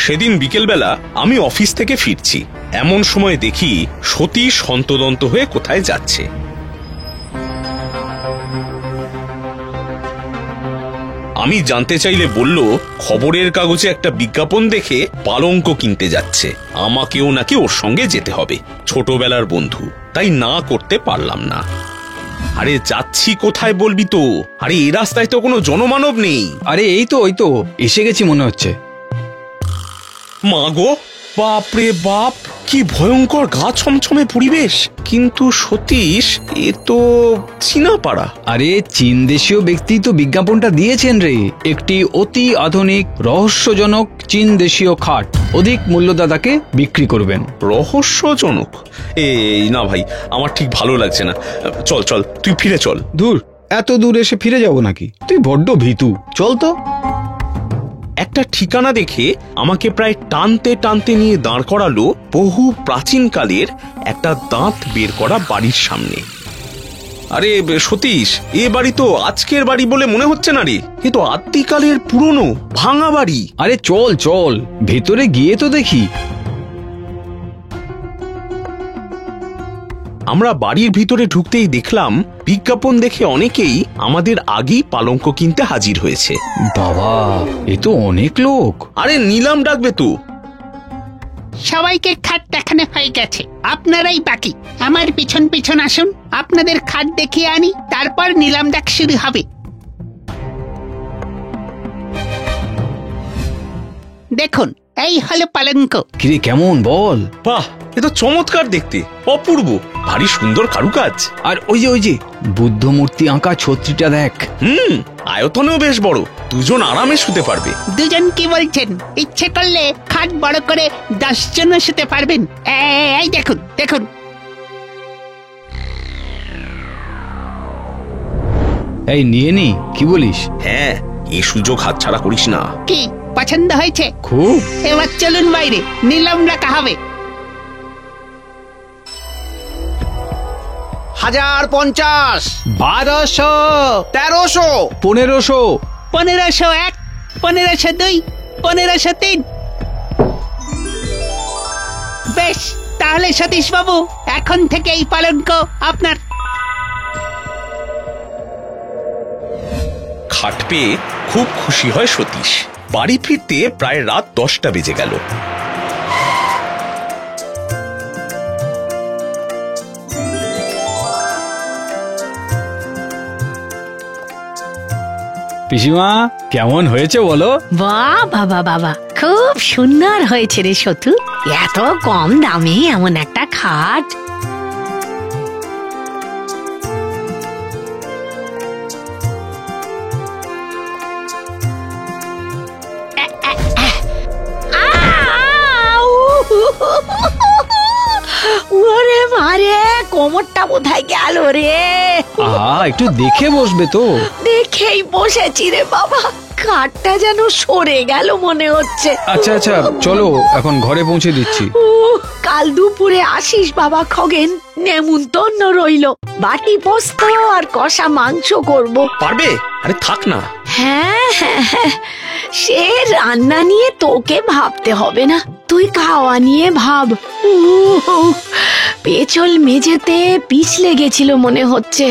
সেদিন বিকেলবেলা আমি অফিস থেকে ফিরছি, এমন সময় দেখি সতীশ হন্তদন্ত হয়ে কোথায় যাচ্ছে। আমি জানতে চাইলে বলল খবরের কাগজে একটা বিজ্ঞাপন দেখে পালঙ্ক কিনতে যাচ্ছে, আমাকেও নাকি ওর সঙ্গে যেতে হবে, ছোটবেলার বন্ধু, তাই না করতে পারলাম না। আরে যাচ্ছি কোথায় বলবি তো? আরে এই রাস্তায় তো কোনো জনমানব নেই। আরে এই তো এসে গেছি মনে হচ্ছে। মা গো, বাপরে বাপ, কি ভয়ঙ্কর গা ছমছমে পরিবেশ। কিন্তু সতীশ, এ তো চীনা পাড়া। আরে চীন দেশীয় ব্যক্তি তো বিজ্ঞাপনটা দিয়েছেন রে। একটি অতি আধুনিক রহস্যজনক চীন দেশীয় খাট অধিক মূল্যদাতাকে বিক্রি করবেন। রহস্যজনক? এই না ভাই, আমার ঠিক ভালো লাগছে না। চল চল, তুই ফিরে চল। দূর, এত দূর এসে ফিরে যাব নাকি? তুই বড্ড ভীতু, চল তো। একটা ঠিকানা দেখে আমাকে প্রায় টানতে টানতে নিয়ে দাঁড় করালো বহু প্রাচীনকালের একটা দাঁত বের করা বাড়ির সামনে। আরে সতীশ, এ বাড়ি তো আজকের বাড়ি বলে মনে হচ্ছে না রে, এ তো আদিকালের পুরনো ভাঙা বাড়ি। আরে চল চল, ভেতরে গিয়ে তো দেখি। আমরা বাড়ির ভিতরে ঢুকতেই দেখলাম বিজ্ঞাপন দেখে অনেকেই আমাদের আগেই পালঙ্ক কিনতে হাজির হয়েছে। বাবা, এ তো অনেক লোক। আরে নিলাম ডাকবে তো। সবাইকে খাট দেখানো হয়ে গেছে, আপনারাই বাকি। আমার পিছন পিছন আসুন, আপনাদের খাট দেখিয়ে আনি, তারপর নিলাম ডাক শুরু হবে। দেখুন, এই হলো পালঙ্ক। কিরে কেমন বল? বাহ, এ তো চমৎকার দেখতে, অপূর্ব, ভারী সুন্দর কারুকাজ। আর ওই যে বুদ্ধ মূর্তি আঁকা ছত্রিটা দেখ। আয়তনেও বেশ বড়, দুজন আরামে শুতে পারবে। দুজন কি বলছেন? ইচ্ছে করলে খাট বড় করে 10 জন শুতে পারবেন। এই দেখুন দেখুন। এই নিয়ে নি, কি বলিস? হ্যাঁ, এই সুযোগ হাতছাড়া করিস না। কি পছন্দ হয়েছে? খুব। এবার চলুন বাইরে, নিলাম ডাকা হবে। 1050, 1200, 1300, 1500, 1501, 1502, 1503। বেশ, তাহলে সতীশ বাবু, এখন থেকে এই পালঙ্ক আপনার। খাট পেয়ে খুব খুশি হয় সতীশ। বাড়ি ফিরতে প্রায় রাত 10টা বেজে গেল। পিসিমা, কেমন হয়েছে বলো? বাহ বাবা বাবা, খুব সুন্দর হয়েছে রে সতু। এত কম দামে এমন একটা খাট। ওরে মারে, কোমরটা কোথায় গেল রে? একটু দেখে বসবে তো। দেখেই বসেছি রে বাবা, খাটটা যেন সরে গেল মনে হচ্ছে। আচ্ছা আচ্ছা, চলো এখন ঘরে পৌঁছে দিচ্ছি। কাল দুপুরে আসিস বাবা খগেন, নেমন্তন্ন রইল। বাটি পোস্ত আর কষা মাংস করব। পারবে? আরে থাক না। হ্যাঁ হ্যাঁ হ্যাঁ, সে রান্না নিয়ে তোকে ভাবতে হবে না, তুই খাওয়া নিয়ে ভাব। পেছল মেঝেতে পিছলে গেছিল মনে হচ্ছে।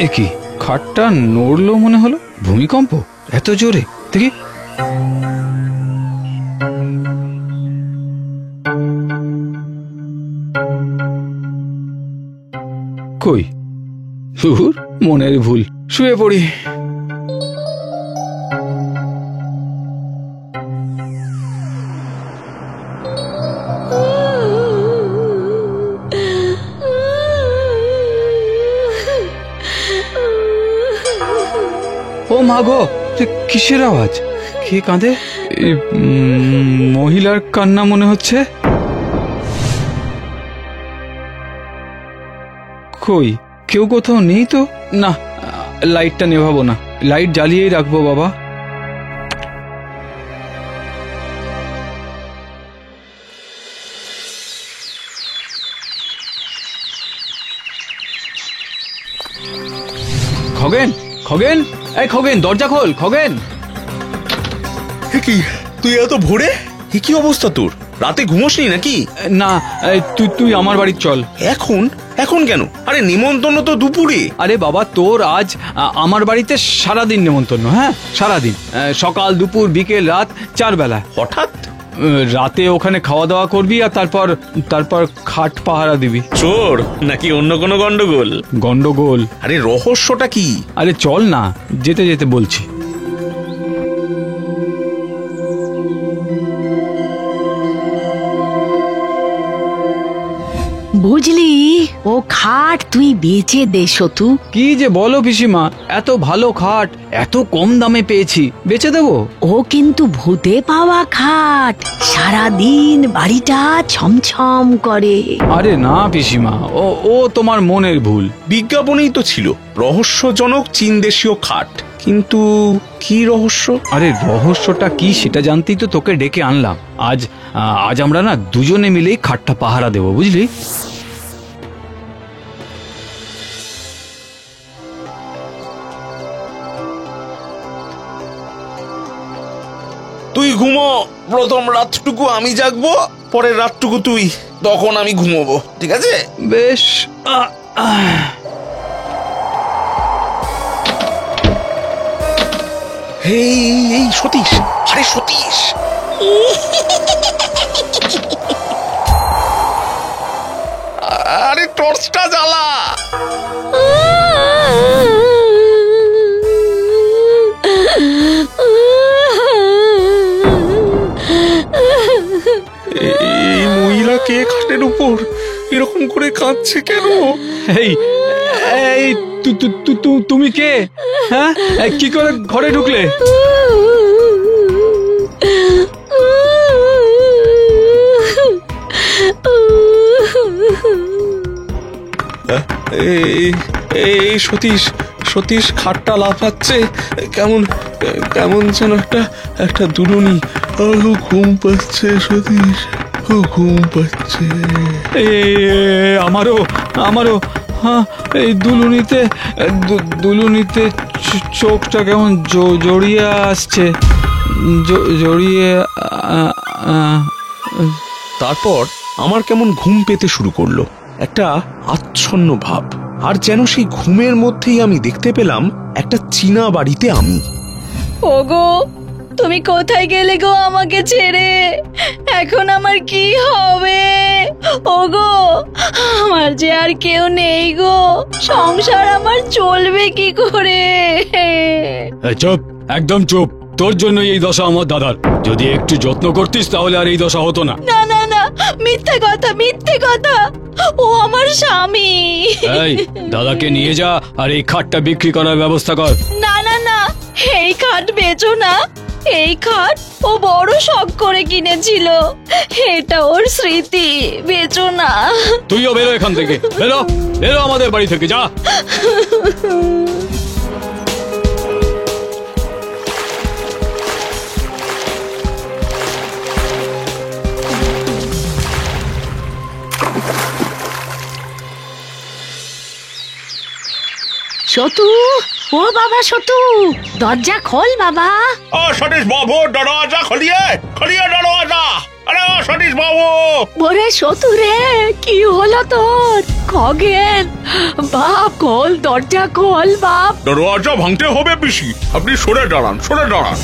একি খাটটা নড়লো মনে হলো, ভূমিকম্প এত জোরে? দেখি। কই, মনের ভুল, শুয়ে পড়ি। ও মা গো, কিসের আওয়াজ? কে কাঁদে? মহিলার কান্না মনে হচ্ছে। কই কেউ কোথাও নেই তো? না, লাইটটা নেভাবো না, লাইট জ্বালিয়েই রাখবো বাবা। খগেন, খগেন, এই খগেন, দরজা খোল খগেন। কি তুই এত ভোরে? কি অবস্থা তোর? রাতে ঘুমোসনি নাকি? না, তুই আমার বাড়ি চল। এখন? এখন কেন? আরে নিমন্ত্রণ তো দুপুরে। আরে বাবা, তোর আজ আমার বাড়িতে সারাদিন নেমন্তন্ন। হ্যাঁ, সারাদিন, সকাল দুপুর বিকেল রাত 4 বেলা। হঠাৎ? রাতে ওখানে খাওয়া দাওয়া করবি আর তারপর খাট পাহারা দিবি। চোর নাকি অন্য কোনো গন্ডগোল? গন্ডগোল? আরে রহস্যটা কি? আরে চল না, যেতে যেতে বলছি। বুঝলি, ও খাট তুই বেচে দে সতু। কি যে বলো পিসিমা, এত ভালো খাট এত কম দামে পেয়েছি, বেচে দেবো? ও কিন্তু ভূতে পাওয়া খাট, সারাদিন বাড়িটা ছমছম করে। আরে না পিসিমা, ও তোমার মনের ভুল। বিজ্ঞাপনেই তো ছিল রহস্যজনক চীন দেশীয় খাট, কিন্তু কি রহস্য? আরে রহস্যটা কি সেটা জানতেই তো তোকে ডেকে আনলাম। আজ আমরা না দুজনে মিলেই খাটটা পাহারা দেবো, বুঝলি? তুই ঘুমো, প্রথম রাতটুকু আমি জাগবো, পরের রাতটুকু তুই, তখন আমি ঘুমোবো, ঠিক আছে? বেশ। এই সতীশ, আরে সতীশ, আরে টর্চটা জ্বালা। এই মহিলা কে খাটের উপর এরকম করে কাঁদছে কেন? এই এই তুমি কে? হ্যাঁ, কি করে ঘরে ঢুকলে? এই সতীশ, সতীশ খাটটা লাফাচ্ছে, কেমন কেমন যেন একটা দুলুনি। ঘুম পাচ্ছে সতীশ, ঘুম পাচ্ছে। আমারও হ্যাঁ, এই দুলুনিতে চোখটা কেমন জড়িয়ে আসছে, জড়িয়ে। তারপর আমার কেমন ঘুম পেতে শুরু করলো, একটা আচ্ছন্ন ভাব, আর যেন সেই ঘুমের মধ্যেই আমি দেখতে পেলাম একটা চীনা বাড়িতে আমি। ওগো, তুমি কোথায় গেলে গো আমাকে ছেড়ে? এখন আমার কি হবে? ওগো, আমার যে আর কেউ নেই গো, সংসার আমার চলবে কি করে? চুপ, একদম চুপ। তোর জন্য এই দশা আমার দাদার। যদি একটু যত্ন করতিস তাহলে আর এই দশা হতো না। না না না, মিথ্যে কথা, মিথ্যে কথা। ও আমার স্বামী। এই, দাদাকে নিয়ে যা আর এই খাটটা বিক্রি করার ব্যবস্থা কর। না না না, এই খাট বেচো না। এই খাট ও বড় শখ করে কিনেছিল, এটা ওর স্মৃতি, বেচো না। তুইও বেরো এখান থেকে, বেরো বেরো আমাদের বাড়ি থেকে, যা। সতু, ও বাবা সতু, দরজা খোল বাবা। ও সতীশ বাবু, দরওয়াজা খুলিয়ে, খুলিয়ে দরওয়াজা। আরে ও সতীশ বাবু। ওরে সতু রে, কি হলো তোর? খগেন, বাপ খোল, দরজা খোল বাপ। দরওয়াজা ভাঙতে হবে পিসি, আপনি সরে দাঁড়ান, সরে দাঁড়ান।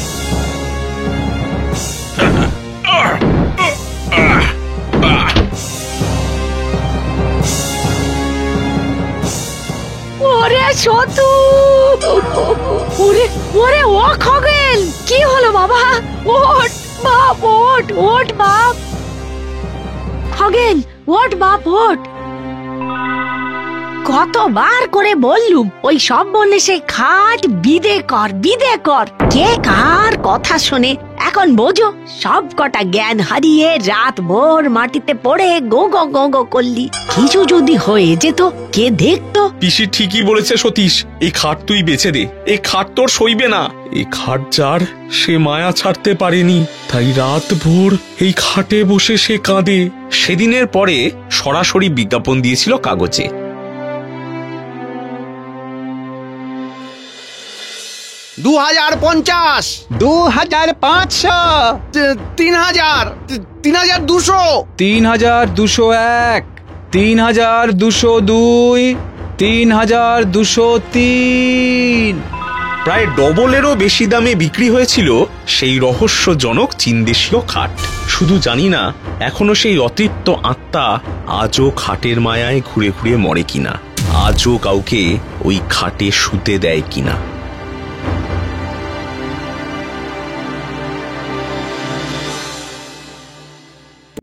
ওরে সতু, ওরে ওরে ও খগেন, কি হলো বাবা? ওঠ বাপ, ওঠ ওঠ বাপ। খগেন, ওঠ বাপ, ওঠ। কতবার করে বললুম ওই সব বলে সে খাট বিদে কর, বিদে কর। কে কার কথা শুনে? এখন বোঝো, সব কটা জ্ঞান হারিয়ে রাত ভোর মাটিতে পড়ে গো গো গো গো করলি। কিছু যদি হয়ে যেত, কে দেখতো? পিসি ঠিকই বলেছে সতীশ, এই খাট তুই বেচে দে, এই খাট তোর সইবে না। এই খাট যার, সে মায়া ছাড়তে পারেনি, তাই রাত ভোর এই খাটে বসে সে কাঁদে। সেদিনের পরে সরাসরি বিজ্ঞাপন দিয়েছিল কাগজে। 2050, 2500, 3000, 3200, 3201, 3202, 3203। প্রায় ডবলেরও বেশি দামে বিক্রি হয়েছিল সেই রহস্যজনক চীনদেশীয় খাট। শুধু জানি না এখনো সেই অতৃপ্ত আত্মা আজও খাটের মায়ায় ঘুরে ঘুরে মরে কিনা, আজও কাউকে ওই খাটে শুতে দেয় কিনা।